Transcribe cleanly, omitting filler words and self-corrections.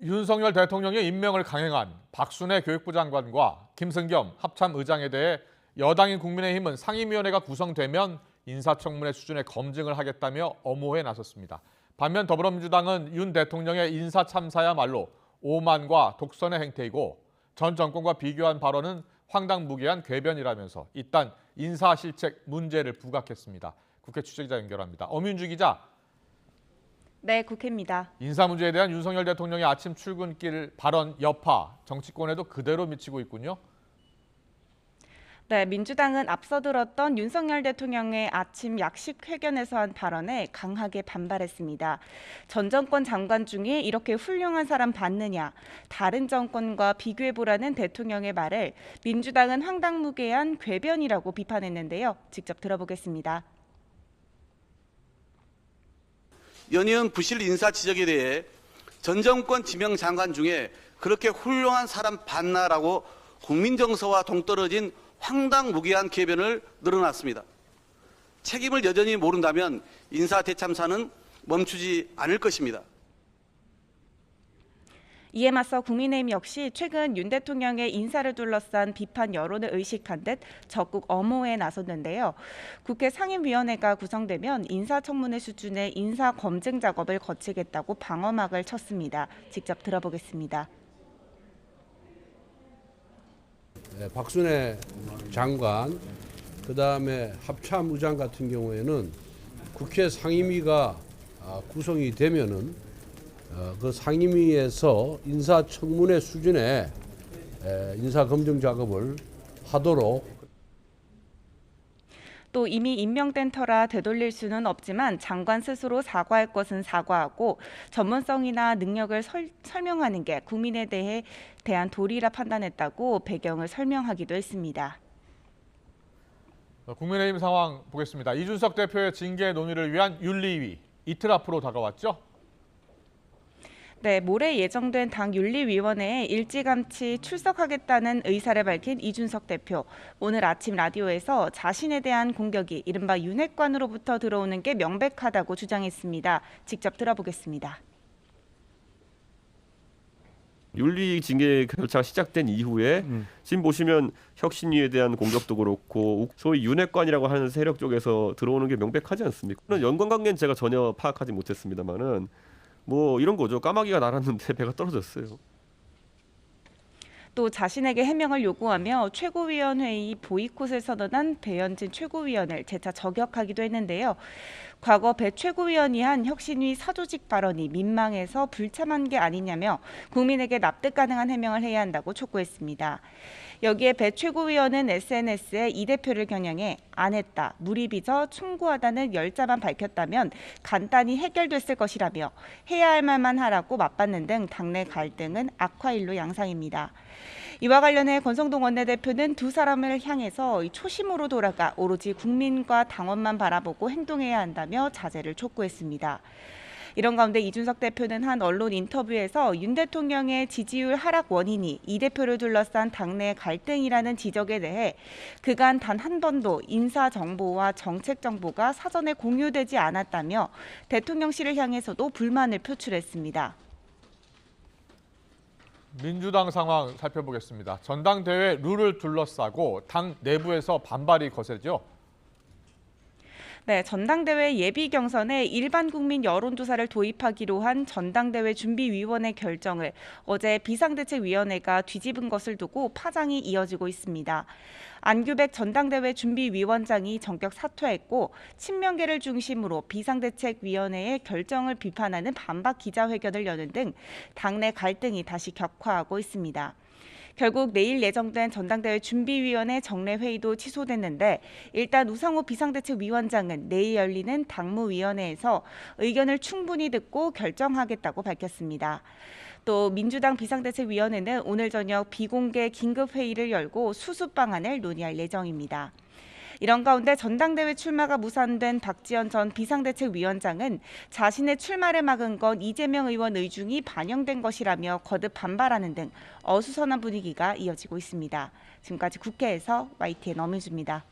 윤석열 대통령의 임명을 강행한 박순애 교육부 장관과 김승겸 합참의장에 대해 여당인 국민의힘은 상임위원회가 구성되면 인사청문회 수준의 검증을 하겠다며 엄호에 나섰습니다. 반면 더불어민주당은 윤 대통령의 인사 참사야말로 오만과 독선의 행태이고 전 정권과 비교한 발언은 황당무계한 궤변이라면서 이딴 인사실책 문제를 부각했습니다. 국회 취재기자 연결합니다. 엄윤주 기자. 네, 국회입니다. 인사 문제에 대한 윤석열 대통령의 아침 출근길 발언 여파, 정치권에도 그대로 미치고 있군요. 네, 민주당은 앞서 들었던 윤석열 대통령의 아침 약식 회견에서 한 발언에 강하게 반발했습니다. 전 정권 장관 중에 이렇게 훌륭한 사람 봤느냐, 다른 정권과 비교해보라는 대통령의 말을 민주당은 황당무계한 궤변이라고 비판했는데요. 직접 들어보겠습니다. 연이은 부실 인사 지적에 대해 전 정권 지명 장관 중에 그렇게 훌륭한 사람 봤나라고 국민 정서와 동떨어진 황당무계한 궤변을 늘어놨습니다. 책임을 여전히 모른다면 인사 대참사는 멈추지 않을 것입니다. 이에 맞서 국민의힘 역시 최근 윤 대통령의 인사를 둘러싼 비판 여론을 의식한 듯 적극 엄호에 나섰는데요. 국회 상임위원회가 구성되면 인사청문회 수준의 인사 검증 작업을 거치겠다고 방어막을 쳤습니다. 직접 들어보겠습니다. 박순애 장관, 그다음에 합참의장 같은 경우에는 국회 상임위가 구성이 되면은 그 상임위에서 인사청문회 수준의 인사검증 작업을 하도록. 또 이미 임명된 터라 되돌릴 수는 없지만 장관 스스로 사과할 것은 사과하고 전문성이나 능력을 설명하는 게 국민에 대한 도리라 판단했다고 배경을 설명하기도 했습니다. 국민의힘 상황 보겠습니다. 이준석 대표의 징계 논의를 위한 윤리위 이틀 앞으로 다가왔죠? 네, 모레 예정된 당 윤리위원회에 일찌감치 출석하겠다는 의사를 밝힌 이준석 대표. 오늘 아침 라디오에서 자신에 대한 공격이 이른바 윤핵관으로부터 들어오는 게 명백하다고 주장했습니다. 직접 들어보겠습니다. 윤리 징계 절차가 시작된 이후에 지금 보시면 혁신위에 대한 공격도 그렇고 소위 윤핵관이라고 하는 세력 쪽에서 들어오는 게 명백하지 않습니까? 연관관계는 제가 전혀 파악하지 못했습니다만은 뭐 이런 거죠. 까마귀가 날았는데 배가 떨어졌어요. 또 자신에게 해명을 요구하며 최고위원회의 보이콧을 선언한 배현진 최고위원을 재차 저격하기도 했는데요. 과거 배 최고위원이 한 혁신위 사조직 발언이 민망해서 불참한 게 아니냐며 국민에게 납득 가능한 해명을 해야 한다고 촉구했습니다. 여기에 배 최고위원은 SNS에 이 대표를 겨냥해 안 했다, 물이 빚어 충고하다는 열자만 밝혔다면 간단히 해결됐을 것이라며 해야 할 말만 하라고 맞받는 등 당내 갈등은 악화일로 양상입니다. 이와 관련해 권성동 원내대표는 두 사람을 향해서 초심으로 돌아가 오로지 국민과 당원만 바라보고 행동해야 한다며 자제를 촉구했습니다. 이런 가운데 이준석 대표는 한 언론 인터뷰에서 윤 대통령의 지지율 하락 원인이 이 대표를 둘러싼 당내 갈등이라는 지적에 대해 그간 단 한 번도 인사 정보와 정책 정보가 사전에 공유되지 않았다며 대통령실을 향해서도 불만을 표출했습니다. 민주당 상황 살펴보겠습니다. 전당대회 룰을 둘러싸고 당 내부에서 반발이 거세죠. 네, 전당대회 예비 경선에 일반 국민 여론조사를 도입하기로 한 전당대회 준비위원회 결정을 어제 비상대책위원회가 뒤집은 것을 두고 파장이 이어지고 있습니다. 안규백 전당대회 준비위원장이 전격 사퇴했고 친명계를 중심으로 비상대책위원회의 결정을 비판하는 반박 기자회견을 여는 등 당내 갈등이 다시 격화하고 있습니다. 결국 내일 예정된 전당대회 준비위원회 정례회의도 취소됐는데 일단 우상호 비상대책위원장은 내일 열리는 당무위원회에서 의견을 충분히 듣고 결정하겠다고 밝혔습니다. 또 민주당 비상대책위원회는 오늘 저녁 비공개 긴급회의를 열고 수습 방안을 논의할 예정입니다. 이런 가운데 전당대회 출마가 무산된 박지원 전 비상대책위원장은 자신의 출마를 막은 건 이재명 의원 의중이 반영된 것이라며 거듭 반발하는 등 어수선한 분위기가 이어지고 있습니다. 지금까지 국회에서 YTN 엄윤주입니다.